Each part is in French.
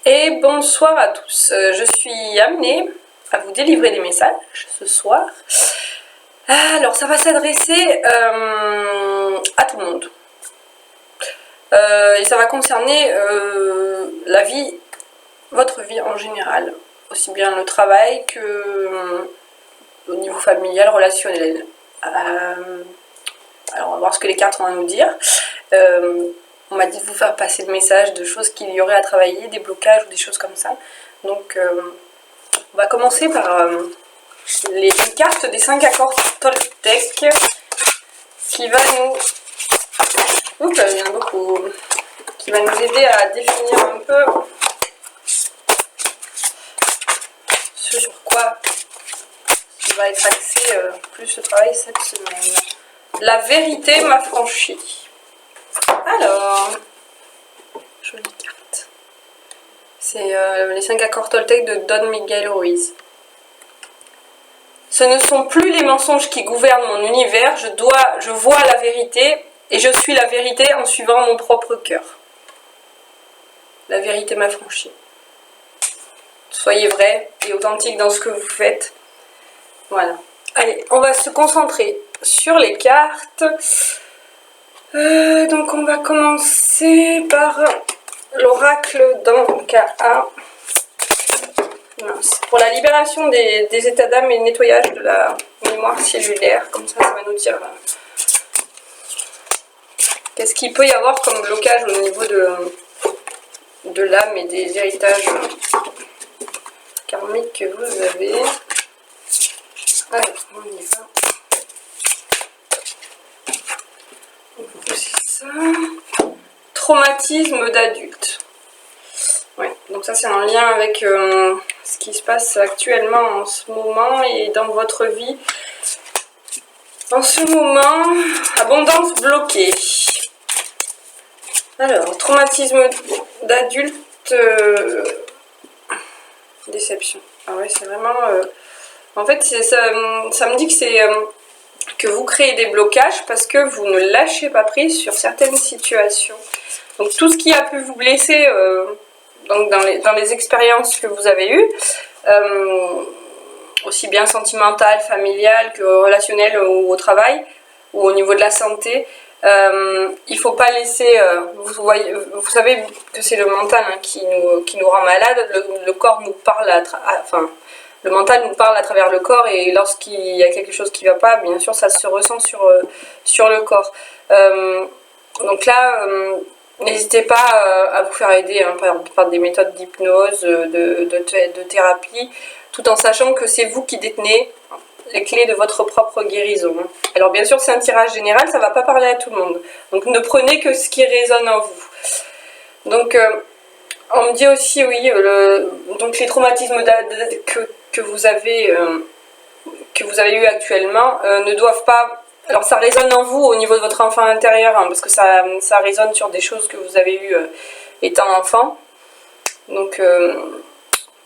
Et bonsoir à tous, je suis amenée à vous délivrer des messages ce soir. Alors ça va s'adresser à tout le monde. Et ça va concerner votre vie en général, aussi bien le travail que au niveau familial, relationnel. Alors on va voir ce que les cartes ont à nous dire. On m'a dit de vous faire passer le message de choses qu'il y aurait à travailler, des blocages ou des choses comme ça. Donc on va commencer par les cartes des 5 accords Toltec qui va nous... Oups, il y en a beaucoup. Qui va nous aider à définir un peu ce sur quoi va être axé plus le travail cette semaine. La vérité m'a franchi. Alors, jolie carte. C'est les 5 accords Toltec de Don Miguel Ruiz. Ce ne sont plus les mensonges qui gouvernent mon univers, je vois la vérité et je suis la vérité en suivant mon propre cœur. La vérité m'a franchi. Soyez vrai et authentique dans ce que vous faites. Voilà. Allez, on va se concentrer sur les cartes. Donc on va commencer par l'oracle d'Ankara. Pour la libération des états d'âme et le nettoyage de la mémoire cellulaire. Comme ça va nous dire qu'est-ce qu'il peut y avoir comme blocage au niveau de l'âme et des héritages karmiques que vous avez. Allez, on y va. C'est ça. Traumatisme d'adulte. Ouais, donc ça c'est en lien avec ce qui se passe actuellement en ce moment et dans votre vie. En ce moment, abondance bloquée. Alors, traumatisme d'adulte, déception. Ah ouais, c'est vraiment... En fait, ça me dit que c'est que vous créez des blocages parce que vous ne lâchez pas prise sur certaines situations. Donc tout ce qui a pu vous blesser donc dans les expériences que vous avez eues, aussi bien sentimentales, familiales que relationnelles ou au travail, ou au niveau de la santé, il ne faut pas laisser... vous savez que c'est le mental qui nous rend malade, le corps nous parle le mental nous parle à travers le corps et lorsqu'il y a quelque chose qui ne va pas, bien sûr, ça se ressent sur le corps. Donc là, n'hésitez pas à vous faire aider par des méthodes d'hypnose, de thérapie, tout en sachant que c'est vous qui détenez les clés de votre propre guérison. Alors bien sûr, c'est un tirage général, ça ne va pas parler à tout le monde. Donc ne prenez que ce qui résonne en vous. Donc on me dit aussi, oui, donc les traumatismes que vous avez eu actuellement ne doivent pas... Alors ça résonne en vous au niveau de votre enfant intérieur, parce que ça résonne sur des choses que vous avez eues étant enfant. Donc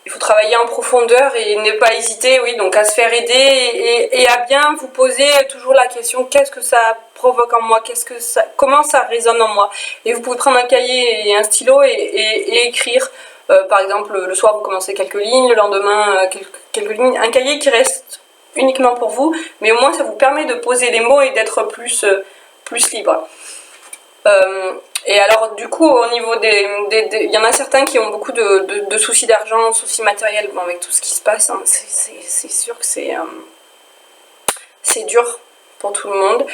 il faut travailler en profondeur et ne pas hésiter, oui, donc à se faire aider et à bien vous poser toujours la question, qu'est-ce que ça provoque en moi, comment ça résonne en moi. Et vous pouvez prendre un cahier et un stylo et écrire. Par exemple, le soir vous commencez quelques lignes, le lendemain quelques lignes, un cahier qui reste uniquement pour vous, mais au moins ça vous permet de poser les mots et d'être plus libre. Et alors du coup au niveau il y en a certains qui ont beaucoup de soucis d'argent, soucis matériels, bon, avec tout ce qui se passe, hein, c'est sûr que c'est dur pour tout le monde.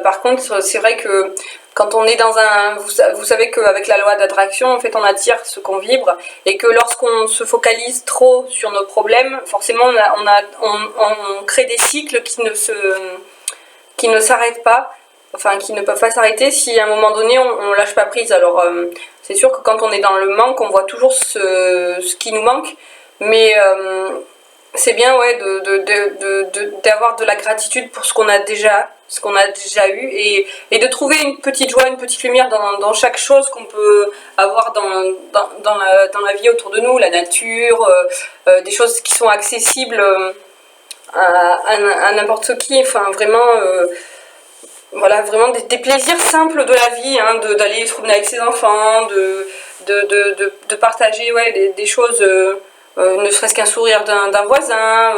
Par contre, c'est vrai que quand on est dans vous savez qu'avec la loi d'attraction, en fait, on attire ce qu'on vibre, et que lorsqu'on se focalise trop sur nos problèmes, forcément, on crée des cycles qui ne s'arrêtent pas, enfin, qui ne peuvent pas s'arrêter si à un moment donné, on lâche pas prise. Alors, c'est sûr que quand on est dans le manque, on voit toujours ce qui nous manque, mais... c'est bien, ouais, d'avoir de la gratitude pour ce qu'on a déjà eu et de trouver une petite joie, une petite lumière dans chaque chose qu'on peut avoir dans la vie autour de nous, la nature, des choses qui sont accessibles à n'importe qui, enfin vraiment voilà, vraiment des plaisirs simples de la vie, hein, d'aller se promener avec ses enfants, de partager ouais, des choses, ne serait-ce qu'un sourire d'un voisin,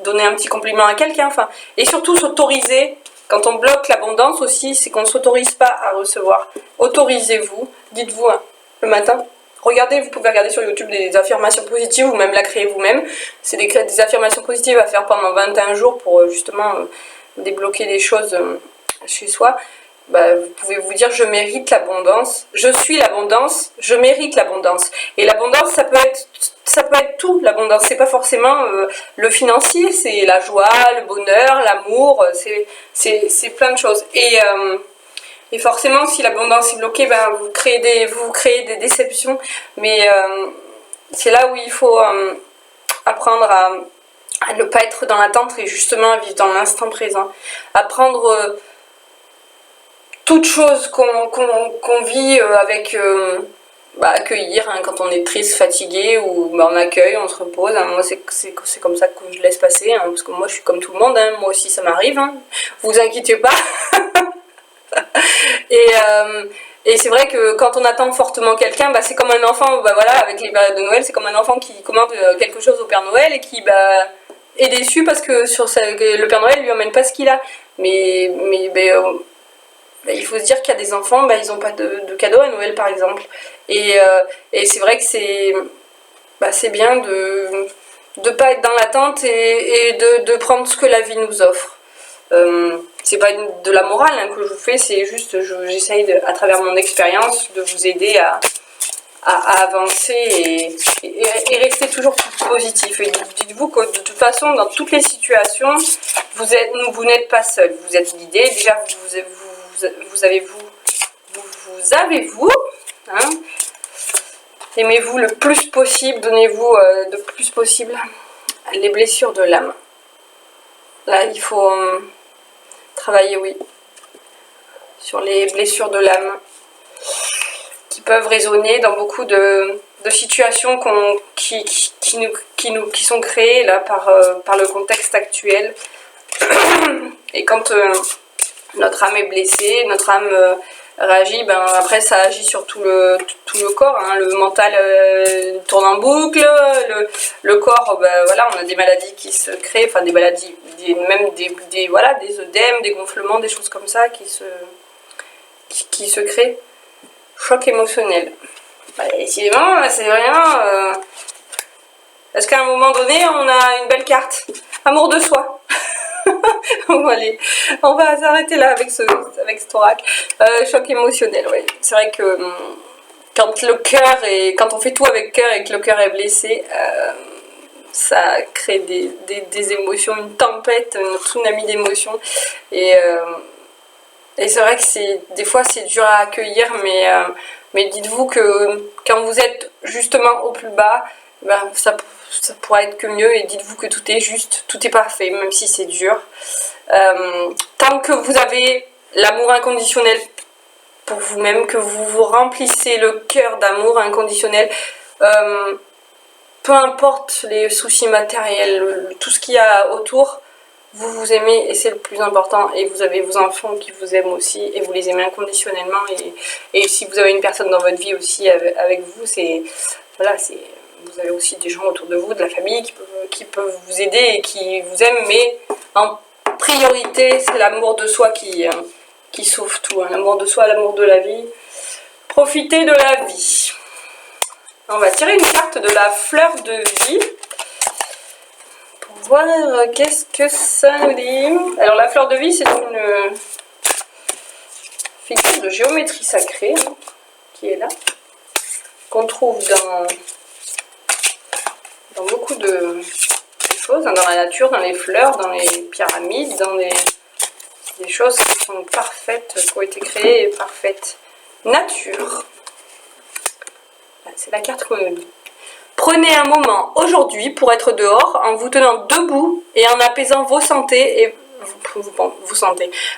donner un petit compliment à quelqu'un, enfin, et surtout s'autoriser. Quand on bloque l'abondance aussi, c'est qu'on ne s'autorise pas à recevoir. Autorisez-vous, dites-vous hein, le matin. Regardez, vous pouvez regarder sur YouTube des affirmations positives ou même la créer vous-même. C'est des affirmations positives à faire pendant 21 jours pour justement débloquer les choses chez soi. Bah, vous pouvez vous dire je mérite l'abondance, je suis l'abondance, je mérite l'abondance. Et l'abondance, ça peut être tout. L'abondance, c'est pas forcément le financier, c'est la joie, le bonheur, l'amour, c'est plein de choses. Et forcément, si l'abondance est bloquée, ben, vous créez des déceptions. Mais c'est là où il faut apprendre à ne pas être dans l'attente et justement à vivre dans l'instant présent. Apprendre toute chose qu'on vit avec accueillir hein, quand on est triste, fatigué ou on accueille, on se repose. Hein. Moi c'est comme ça que je laisse passer hein, parce que moi je suis comme tout le monde, hein. Moi aussi ça m'arrive, hein. Vous inquiétez pas. Et c'est vrai que quand on attend fortement quelqu'un, c'est comme un enfant, voilà, avec les périodes de Noël, c'est comme un enfant qui commande quelque chose au Père Noël et qui est déçu parce que le Père Noël lui emmène pas ce qu'il a. Mais il faut se dire qu'il y a des enfants, ils n'ont pas de cadeau à Noël par exemple. Et c'est vrai que c'est bien de ne pas être dans l'attente et de prendre ce que la vie nous offre. C'est pas de la morale hein, que je vous fais, c'est juste j'essaye à travers mon expérience de vous aider à avancer et rester toujours positif. Et dites-vous que de toute façon, dans toutes les situations, vous n'êtes pas seul, vous êtes guidé. Déjà, vous avez vous, hein. Aimez-vous le plus possible, donnez-vous le plus possible. Les blessures de l'âme. Là, il faut travailler, oui, sur les blessures de l'âme qui peuvent résonner dans beaucoup de situations qui sont créées là, par le contexte actuel. Et quand notre âme est blessée, notre âme réagit, après ça agit sur tout le corps, hein. Le mental tourne en boucle, le corps, voilà, on a des maladies qui se créent, enfin des maladies, même des œdèmes, des gonflements, des choses comme ça qui se créent. Choc émotionnel. Décidément, c'est rien. Est-ce qu'à un moment donné, on a une belle carte? Amour de soi. Bon, allez, on va s'arrêter là avec ce oracle. Choc émotionnel, oui. C'est vrai que quand on fait tout avec cœur et que le cœur est blessé, ça crée des émotions, une tempête, un tsunami d'émotions. Et c'est vrai que des fois c'est dur à accueillir, mais dites-vous que quand vous êtes justement au plus bas, ça pourra être que mieux, et dites-vous que tout est juste, tout est parfait, même si c'est dur. Tant que vous avez l'amour inconditionnel pour vous-même, que vous vous remplissez le cœur d'amour inconditionnel, peu importe les soucis matériels, tout ce qu'il y a autour, vous vous aimez et c'est le plus important, et vous avez vos enfants qui vous aiment aussi et vous les aimez inconditionnellement, et si vous avez une personne dans votre vie aussi avec vous, vous avez aussi des gens autour de vous, de la famille qui peuvent vous aider et qui vous aiment, mais en priorité c'est l'amour de soi qui sauve tout, hein. L'amour de soi, l'amour de la vie. Profitez de la vie. On va tirer une carte de la fleur de vie pour voir qu'est-ce que ça nous dit. Alors la fleur de vie, c'est une figure de géométrie sacrée, hein, qui est là, qu'on trouve dans beaucoup de choses, hein, dans la nature, dans les fleurs, dans les pyramides, dans des choses qui sont parfaites, qui ont été créées et parfaites. Nature. C'est la carte qu'on nous dit. Prenez un moment aujourd'hui pour être dehors en vous tenant debout et en apaisant vos santé et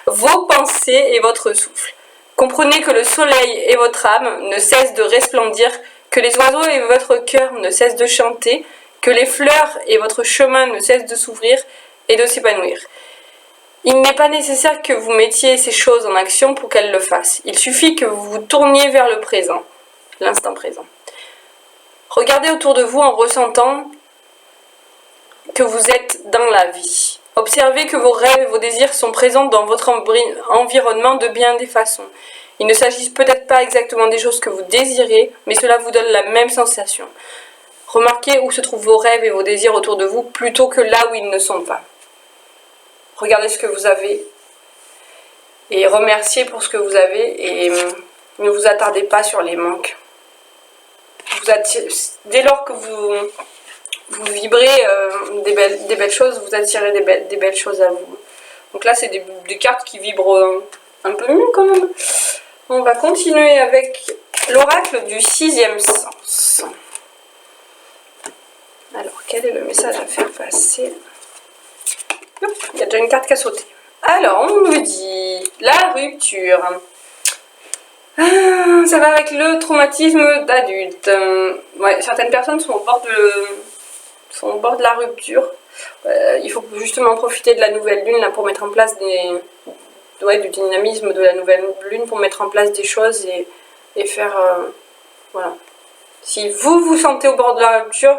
vos pensées et votre souffle. Comprenez que le soleil et votre âme ne cessent de resplendir, que les oiseaux et votre cœur ne cessent de chanter, que les fleurs et votre chemin ne cessent de s'ouvrir et de s'épanouir. Il n'est pas nécessaire que vous mettiez ces choses en action pour qu'elles le fassent. Il suffit que vous vous tourniez vers le présent, l'instant présent. Regardez autour de vous en ressentant que vous êtes dans la vie. Observez que vos rêves et vos désirs sont présents dans votre environnement de bien des façons. Il ne s'agit peut-être pas exactement des choses que vous désirez, mais cela vous donne la même sensation. Remarquez où se trouvent vos rêves et vos désirs autour de vous plutôt que là où ils ne sont pas. Regardez ce que vous avez et remerciez pour ce que vous avez et ne vous attardez pas sur les manques. Dès lors que vous vibrez des belles choses, vous attirez des belles choses à vous. Donc là, c'est des cartes qui vibrent un peu mieux quand même. On va continuer avec l'oracle du sixième sens. Alors, quel est le message à faire passer? Hop, il y a déjà une carte qui a sauté. Alors, on nous dit la rupture. Ça va avec le traumatisme d'adulte. Ouais, certaines personnes sont au bord de la rupture. Il faut justement profiter de la nouvelle lune là, pour mettre en place du dynamisme de la nouvelle lune, pour mettre en place des choses et faire... voilà. Si vous vous sentez au bord de la rupture,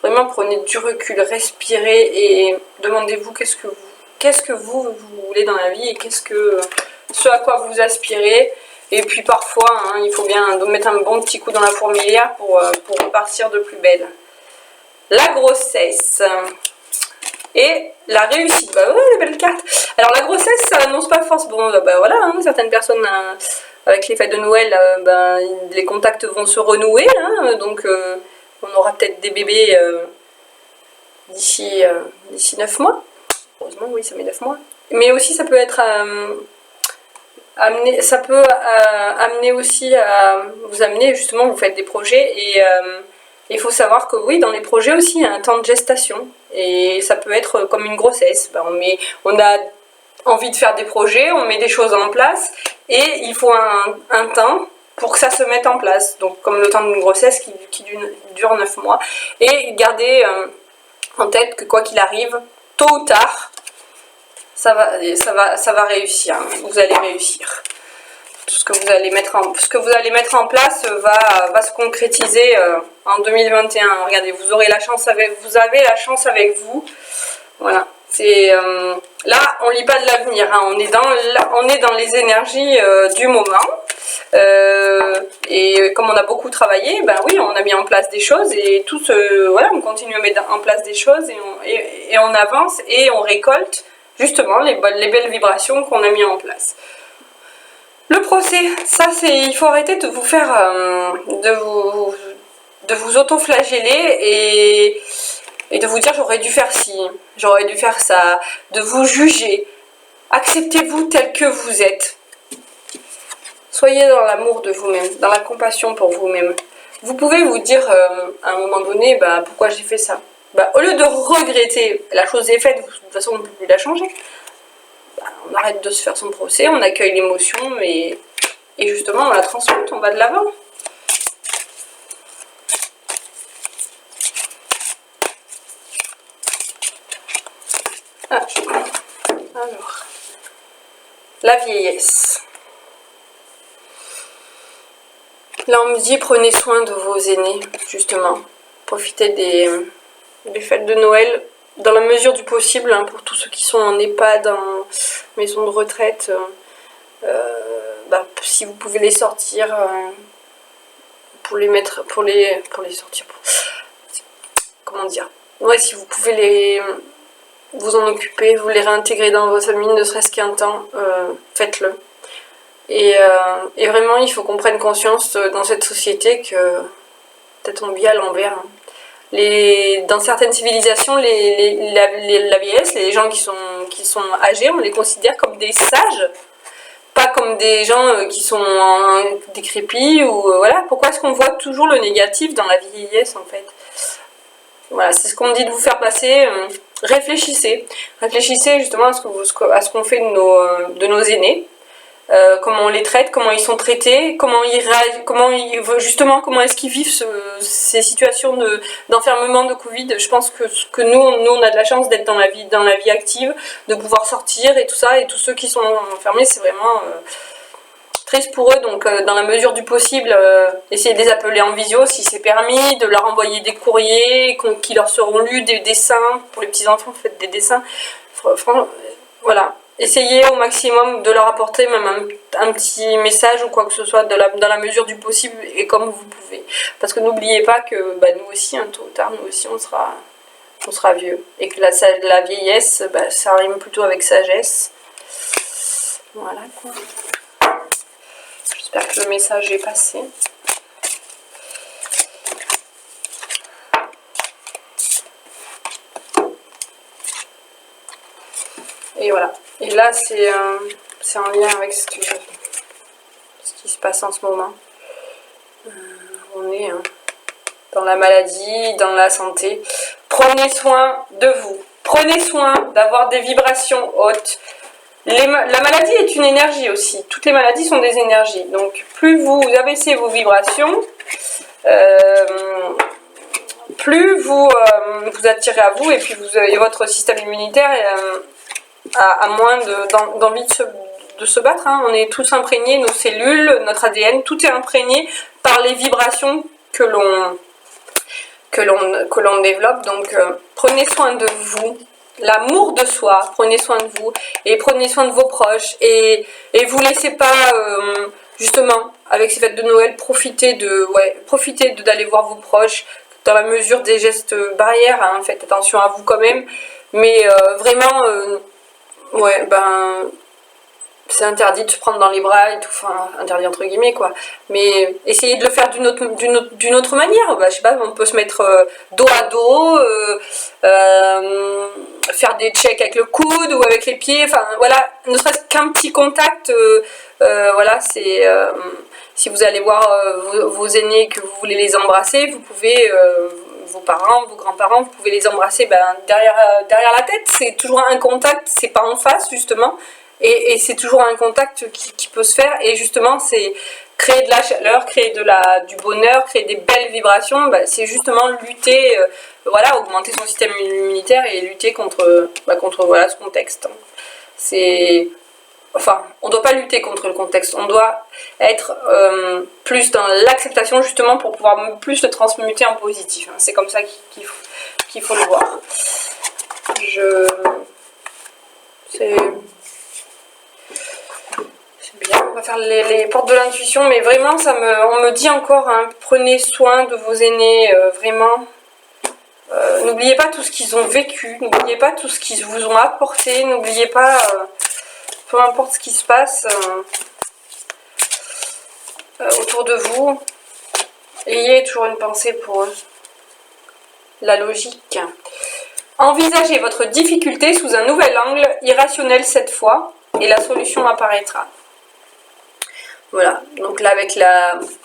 vraiment prenez du recul, respirez et demandez-vous qu'est-ce que vous voulez dans la vie et ce à quoi vous aspirez. Et puis parfois, hein, il faut bien mettre un bon petit coup dans la fourmilière pour repartir de plus belle. La grossesse et la réussite. Bah ouais, les belles cartes. Alors la grossesse, ça annonce pas forcément... Bon, bah voilà, hein, certaines personnes... avec les fêtes de Noël, les contacts vont se renouer, hein, donc on aura peut-être des bébés d'ici 9 mois. Heureusement, oui, ça met 9 mois. Mais aussi, ça peut être amener aussi à vous amener, justement, vous faites des projets et il faut savoir que oui, dans les projets aussi, il y a un temps de gestation et ça peut être comme une grossesse. On a envie de faire des projets, on met des choses en place et il faut un temps pour que ça se mette en place. Donc comme le temps d'une grossesse qui dure 9 mois. Et gardez en tête que quoi qu'il arrive, tôt ou tard, ça va réussir. Vous allez réussir. Tout ce que vous allez mettre en place va se concrétiser en 2021. Regardez, vous avez la chance avec vous. Voilà. Là, on lit pas de l'avenir, hein. On est dans les énergies du moment. Et comme on a beaucoup travaillé, ben oui, on a mis en place des choses et voilà, on continue à mettre en place des choses et on avance et on récolte justement les belles vibrations qu'on a mis en place. Le procès, ça il faut arrêter de vous faire, de vous auto-flageller et de vous dire j'aurais dû faire ci, j'aurais dû faire ça, de vous juger. Acceptez-vous tel que vous êtes. Soyez dans l'amour de vous-même, dans la compassion pour vous-même. Vous pouvez vous dire à un moment donné, pourquoi j'ai fait ça. Au lieu de regretter, la chose est faite, de toute façon on ne peut plus la changer. On arrête de se faire son procès, on accueille l'émotion et justement on la transmute, on va de l'avant. Alors, la vieillesse. Là on me dit prenez soin de vos aînés, justement. Profitez des fêtes de Noël dans la mesure du possible, hein, pour tous ceux qui sont en EHPAD, en maison de retraite. Si vous pouvez les sortir, pour les sortir. Comment dire? Ouais, si vous pouvez vous en occuper, vous les réintégrer dans vos familles, ne serait-ce qu'un temps, faites-le. Et vraiment, il faut qu'on prenne conscience dans cette société que peut-être on vit à l'envers. Hein. Dans certaines civilisations, la vieillesse, les gens qui sont âgés, on les considère comme des sages, pas comme des gens qui sont décrépits ou voilà. Pourquoi est-ce qu'on voit toujours le négatif dans la vieillesse en fait? Voilà, c'est ce qu'on me dit de vous faire passer. Réfléchissez justement à ce qu'on fait de nos aînés. comment on les traite, comment ils sont traités, comment est-ce qu'ils vivent ces situations d'enfermement de Covid. Je pense que nous on a de la chance d'être dans la vie active, de pouvoir sortir et tout ça, et tous ceux qui sont enfermés, c'est vraiment triste pour eux. Donc dans la mesure du possible, essayez de les appeler en visio si c'est permis, de leur envoyer des courriers qui leur seront lus, des dessins. Pour les petits enfants, faites des dessins. Voilà. Essayez au maximum de leur apporter même un petit message ou quoi que ce soit dans la mesure du possible et comme vous pouvez. Parce que n'oubliez pas que nous aussi, tôt ou tard, nous aussi on sera vieux. Et que la vieillesse, ça rime plutôt avec sagesse. Voilà quoi. J'espère que le message est passé. Et voilà. Et là, c'est en lien avec ce qui se passe en ce moment. On est dans la maladie, dans la santé. Prenez soin de vous. Prenez soin d'avoir des vibrations hautes. La maladie est une énergie aussi. Toutes les maladies sont des énergies. Donc, plus vous abaissez vos vibrations, plus vous attirez à vous, et puis votre système immunitaire a moins d'envie de se battre. On est tous imprégnés, nos cellules, notre ADN, tout est imprégné par les vibrations que l'on développe. Donc prenez soin de vous, l'amour de soi, prenez soin de vous et prenez soin de vos proches, et vous laissez pas justement avec ces fêtes de Noël profitez d'aller voir vos proches dans la mesure des gestes barrières. Faites attention à vous quand même, mais vraiment c'est interdit de se prendre dans les bras et tout, enfin interdit entre guillemets quoi, mais essayez de le faire d'une autre manière. Je sais pas, on peut se mettre dos à dos, faire des checks avec le coude ou avec les pieds, enfin voilà, ne serait-ce qu'un petit contact, voilà, c'est si vous allez voir vos aînés, que vous voulez les embrasser, vous pouvez vos parents, vos grands-parents, vous pouvez les embrasser derrière la tête. C'est toujours un contact, c'est pas en face justement, et c'est toujours un contact qui peut se faire, et justement c'est créer de la chaleur, créer du bonheur, créer des belles vibrations. C'est justement lutter, voilà, augmenter son système immunitaire et lutter contre voilà, ce contexte. Enfin, on ne doit pas lutter contre le contexte, on doit être plus dans l'acceptation justement pour pouvoir plus le transmuter en positif. C'est comme ça qu'il faut le voir. C'est bien, on va faire les portes de l'intuition, mais vraiment on me dit encore, prenez soin de vos aînés, vraiment. N'oubliez pas tout ce qu'ils ont vécu, n'oubliez pas tout ce qu'ils vous ont apporté, n'oubliez pas... peu importe ce qui se passe autour de vous, ayez toujours une pensée pour eux. La logique. Envisagez votre difficulté sous un nouvel angle, irrationnel cette fois, et la solution apparaîtra. Voilà, donc là avec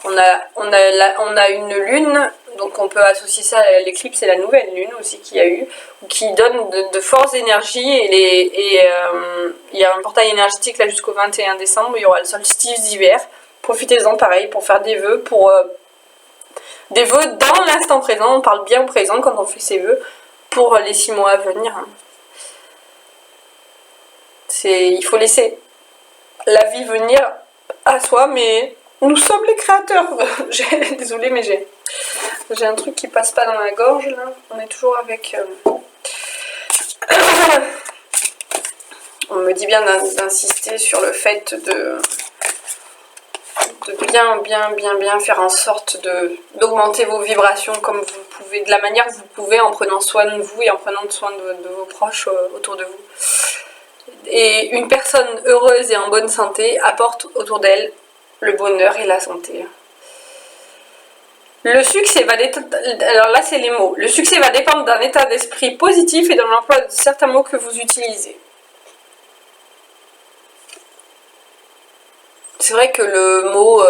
on a une lune, donc on peut associer ça à l'éclipse et la nouvelle lune aussi qu'il y a eu, qui donne de fortes énergies, et il y a un portail énergétique là jusqu'au 21 décembre, il y aura le solstice d'hiver. Profitez-en pareil pour faire des vœux, des vœux dans l'instant présent. On parle bien au présent quand on fait ses vœux pour les 6 mois à venir. Il faut laisser la vie venir à soi, mais nous sommes les créateurs. Désolée, mais j'ai un truc qui passe pas dans la gorge là. On est toujours avec... On me dit bien d'insister sur le fait de bien faire en sorte d'augmenter vos vibrations comme vous pouvez, de la manière que vous pouvez, en prenant soin de vous et en prenant soin de vos proches autour de vous. Et une personne heureuse et en bonne santé apporte autour d'elle le bonheur et la santé. Le succès va dépendre, alors là c'est les mots, le succès va dépendre d'un état d'esprit positif et de l'emploi de certains mots que vous utilisez. C'est vrai que le mot,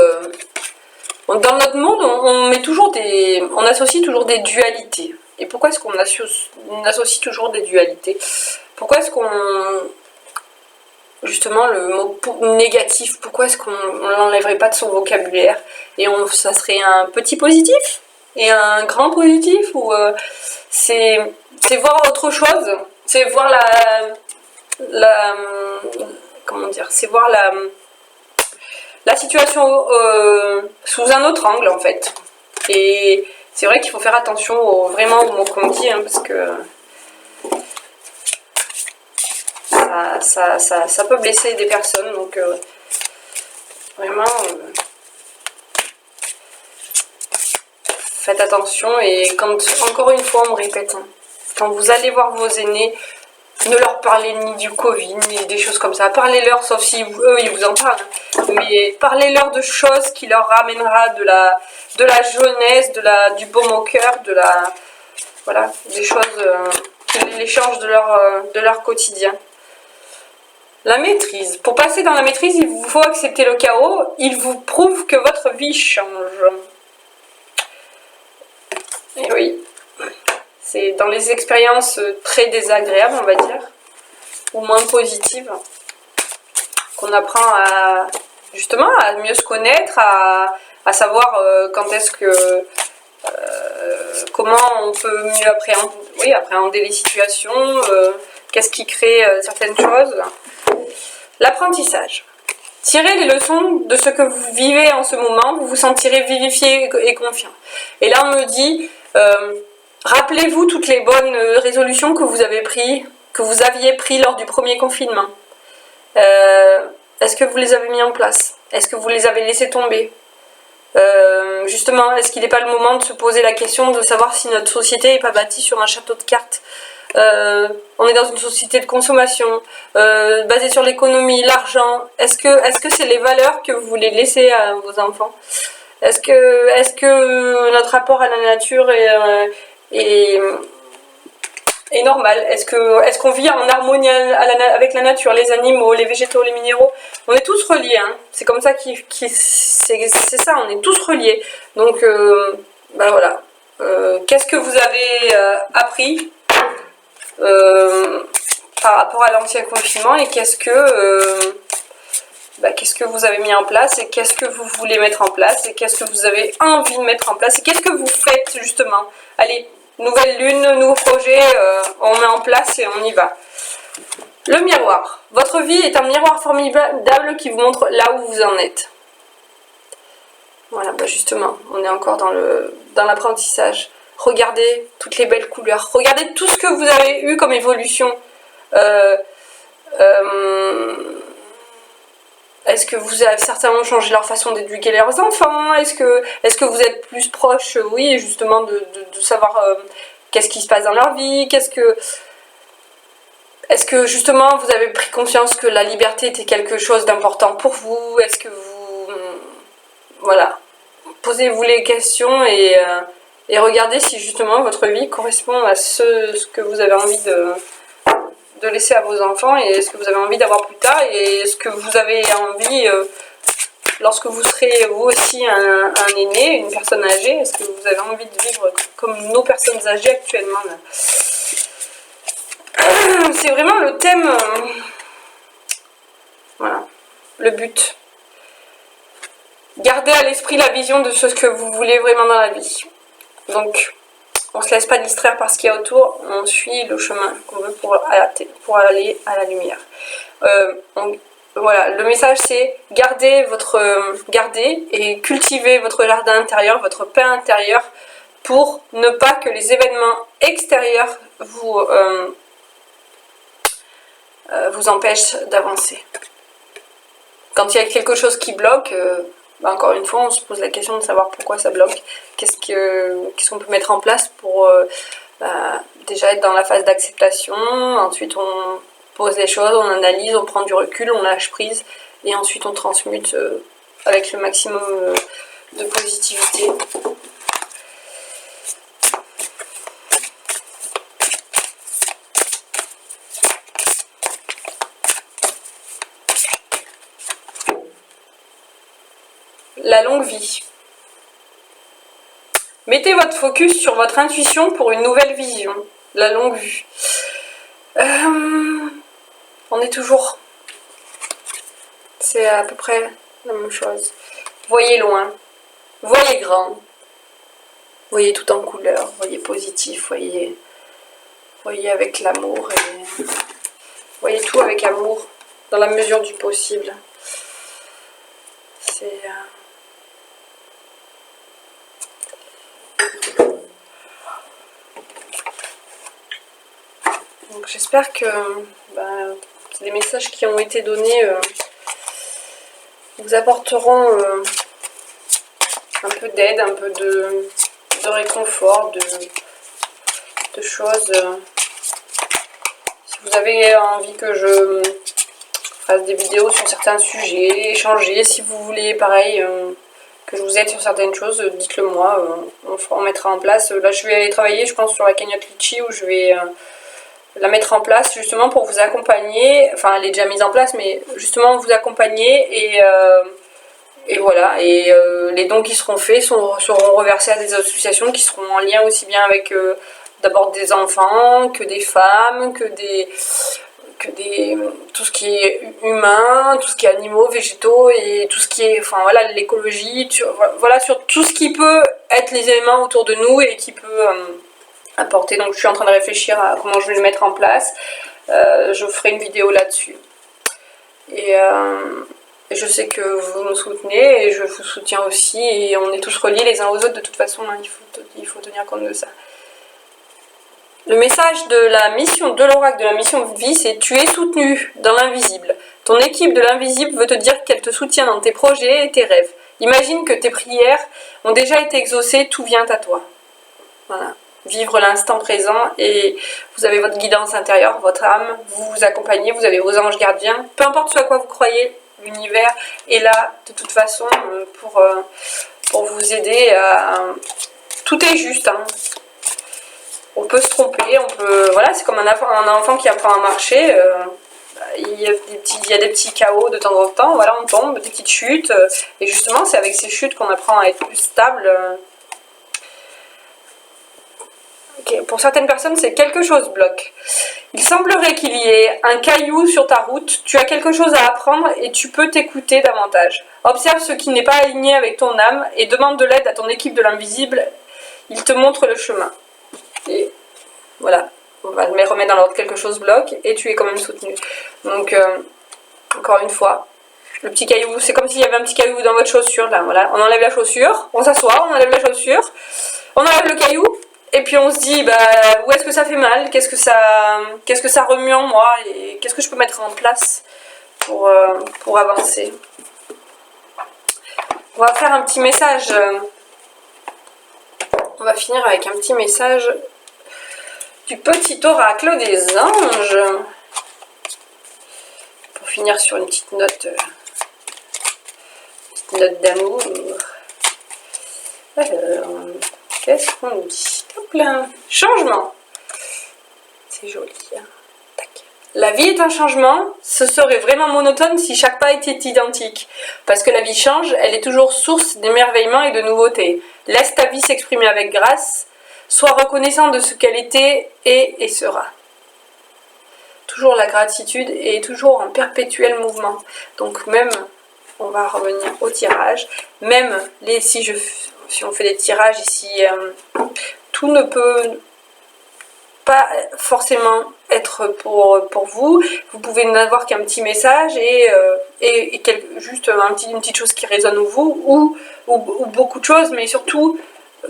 dans notre monde, on associe toujours des dualités. Et pourquoi est-ce qu'on associe toujours des dualités? Pourquoi est-ce qu'on justement le mot négatif, pourquoi est-ce qu'on l'enlèverait pas de son vocabulaire et ça serait un petit positif et un grand positif, ou c'est voir autre chose, c'est voir la comment dire, c'est voir la situation sous un autre angle en fait. Et c'est vrai qu'il faut faire attention vraiment aux mots qu'on dit, hein, parce que ça peut blesser des personnes, donc vraiment faites attention. Et quand, encore une fois on me répète, hein, quand vous allez voir vos aînés, ne leur parlez ni du Covid, ni des choses comme ça. Parlez-leur, sauf si eux, ils vous en parlent. Mais parlez-leur de choses qui leur ramènera de la jeunesse, du baume au cœur, voilà, des choses qui les changent de leur quotidien. La maîtrise. Pour passer dans la maîtrise, il vous faut accepter le chaos. Il vous prouve que votre vie change. Et oui. C'est dans les expériences très désagréables, on va dire, ou moins positives, qu'on apprend justement à mieux se connaître, à savoir quand est-ce que comment on peut mieux appréhender les situations, qu'est-ce qui crée certaines choses. L'apprentissage. Tirez les leçons de ce que vous vivez en ce moment, vous vous sentirez vivifié et confiant. Et là on me dit, rappelez-vous toutes les bonnes résolutions que vous aviez prises lors du premier confinement. Est-ce que vous les avez mis en place? Est-ce que vous les avez laissées tomber? Justement, est-ce qu'il n'est pas le moment de se poser la question de savoir si notre société n'est pas bâtie sur un château de cartes? On est dans une société de consommation basée sur l'économie, l'argent. Est-ce que c'est les valeurs que vous voulez laisser à vos enfants? Est-ce que notre rapport à la nature est normal? Est-ce qu'on vit en harmonie avec la nature, les animaux, les végétaux, les minéraux? On est tous reliés, hein. C'est comme ça c'est ça, on est tous reliés. Donc, ben voilà. Qu'est-ce que vous avez appris par rapport à l'ancien confinement, et qu'est-ce que vous avez mis en place, et qu'est-ce que vous voulez mettre en place, et qu'est-ce que vous avez envie de mettre en place, et qu'est-ce que vous faites justement? Allez, nouvelle lune, nouveau projet, on met en place et on y va. Le miroir. Votre vie est un miroir formidable qui vous montre là où vous en êtes. Voilà, bah justement, on est encore dans l'apprentissage. Regardez toutes les belles couleurs. Regardez tout ce que vous avez eu comme évolution. Est-ce que certains ont changé leur façon d'éduquer leurs enfants? Est-ce que vous êtes plus proche, oui, justement, de savoir qu'est-ce qui se passe dans leur vie? Est-ce que justement vous avez pris conscience que la liberté était quelque chose d'important pour vous? Est-ce que vous... Voilà. Posez-vous les questions et regardez si justement votre vie correspond à ce que vous avez envie de laisser à vos enfants, et ce que vous avez envie d'avoir plus tard, et ce que vous avez envie lorsque vous serez vous aussi un aîné, une personne âgée. Est-ce que vous avez envie de vivre comme nos personnes âgées actuellement là? C'est vraiment le thème, voilà, le but. Gardez à l'esprit la vision de ce que vous voulez vraiment dans la vie. Donc, on ne se laisse pas distraire par ce qu'il y a autour, on suit le chemin qu'on veut pour aller à la lumière. Voilà, le message c'est gardez et cultivez votre jardin intérieur, votre paix intérieure, pour ne pas que les événements extérieurs vous empêchent d'avancer. Quand il y a quelque chose qui bloque, encore une fois, on se pose la question de savoir pourquoi ça bloque. Qu'est-ce qu'on peut mettre en place pour déjà être dans la phase d'acceptation. Ensuite, on pose les choses, on analyse, on prend du recul, on lâche prise, et ensuite on transmute avec le maximum de positivité. La longue vie. Mettez votre focus sur votre intuition pour une nouvelle vision. La longue vue. On est toujours C'est à peu près la même chose. Voyez loin, voyez grand, voyez tout en couleur, voyez positif, voyez avec l'amour et voyez tout avec amour dans la mesure du possible. C'est donc j'espère que les messages qui ont été donnés vous apporteront un peu d'aide, un peu de réconfort, de choses. Si vous avez envie que je fasse des vidéos sur certains sujets, échanger, si vous voulez pareil que je vous aide sur certaines choses, dites-le moi, on mettra en place. Là je vais travailler je pense sur la cagnotte Litchi où je vais la mettre en place justement pour vous accompagner, enfin elle est déjà mise en place mais justement vous accompagner et voilà, et les dons qui seront faits seront reversés à des associations qui seront en lien aussi bien avec d'abord des enfants, que des femmes, que tout ce qui est humain, tout ce qui est animaux, végétaux et tout ce qui est, enfin voilà, l'écologie, voilà, sur tout ce qui peut être les éléments autour de nous et qui peut apporter. Donc je suis en train de réfléchir à comment je vais le mettre en place. Je ferai une vidéo là-dessus. Et je sais que vous me soutenez et je vous soutiens aussi et on est tous reliés les uns aux autres de toute façon, hein, il faut tenir compte de ça. Le message de la mission de l'oracle de la mission vie, c'est tu es soutenu dans l'invisible. Ton équipe de l'invisible veut te dire qu'elle te soutient dans tes projets et tes rêves. Imagine que tes prières ont déjà été exaucées, tout vient à toi. Voilà. Vivre l'instant présent et vous avez votre guidance intérieure, votre âme, vous vous accompagnez, vous avez vos anges gardiens. Peu importe ce à quoi vous croyez, l'univers est là de toute façon pour vous aider à... Tout est juste, hein. On peut se tromper, on peut... Voilà, c'est comme un enfant qui apprend à marcher. Il y a des petits chaos de temps en temps, voilà, on tombe, des petites chutes. Et justement, c'est avec ces chutes qu'on apprend à être plus stable. Okay. Pour certaines personnes, c'est quelque chose bloque. Il semblerait qu'il y ait un caillou sur ta route, tu as quelque chose à apprendre et tu peux t'écouter davantage. Observe ce qui n'est pas aligné avec ton âme et demande de l'aide à ton équipe de l'invisible, il te montre le chemin. Et voilà, on va le remettre dans l'ordre, quelque chose bloque et tu es quand même soutenu. Donc, encore une fois, le petit caillou, c'est comme s'il y avait un petit caillou dans votre chaussure, là, voilà. On enlève la chaussure, on s'assoit, on enlève la chaussure, on enlève le caillou, et puis on se dit, où est-ce que ça fait mal, qu'est-ce que ça remue en moi, et qu'est-ce que je peux mettre en place pour avancer. On va faire un petit message, on va finir avec un petit message du petit oracle des anges, pour finir sur une petite note d'amour. Alors, qu'est-ce qu'on dit? Hop là, changement. C'est joli. Hein. Tac. La vie est un changement. Ce serait vraiment monotone si chaque pas était identique. Parce que la vie change, elle est toujours source d'émerveillement et de nouveautés. Laisse ta vie s'exprimer avec grâce. Sois reconnaissant de ce qu'elle était, est et sera. Toujours la gratitude et toujours en perpétuel mouvement. Donc même, on va revenir au tirage, même si on fait des tirages ici, tout ne peut pas forcément être pour vous. Vous pouvez n'avoir qu'un petit message et juste une petite chose qui résonne en vous ou beaucoup de choses, mais surtout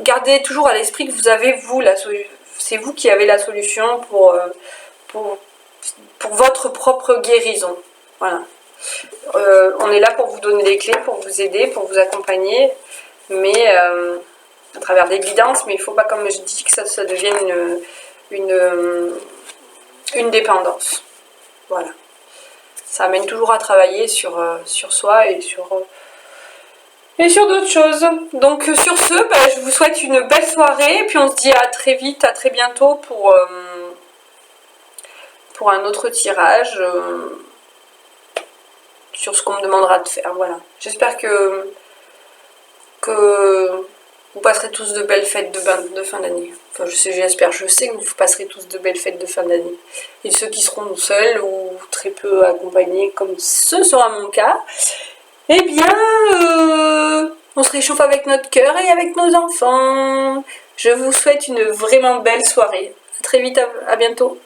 gardez toujours à l'esprit que vous avez c'est vous qui avez la solution pour votre propre guérison. Voilà. On est là pour vous donner des clés, pour vous aider, pour vous accompagner, mais à travers des guidances, mais il ne faut pas, comme je dis, que ça devienne une dépendance. Voilà. Ça amène toujours à travailler sur soi et sur d'autres choses. Donc sur ce, je vous souhaite une belle soirée, puis on se dit à très vite, à très bientôt pour un autre tirage sur ce qu'on me demandera de faire. Voilà. J'espère que vous passerez tous de belles fêtes de fin d'année. Enfin, j'espère, je sais que vous passerez tous de belles fêtes de fin d'année. Et ceux qui seront seuls ou très peu accompagnés, comme ce sera mon cas, eh bien, on se réchauffe avec notre cœur et avec nos enfants. Je vous souhaite une vraiment belle soirée. À très vite, à bientôt.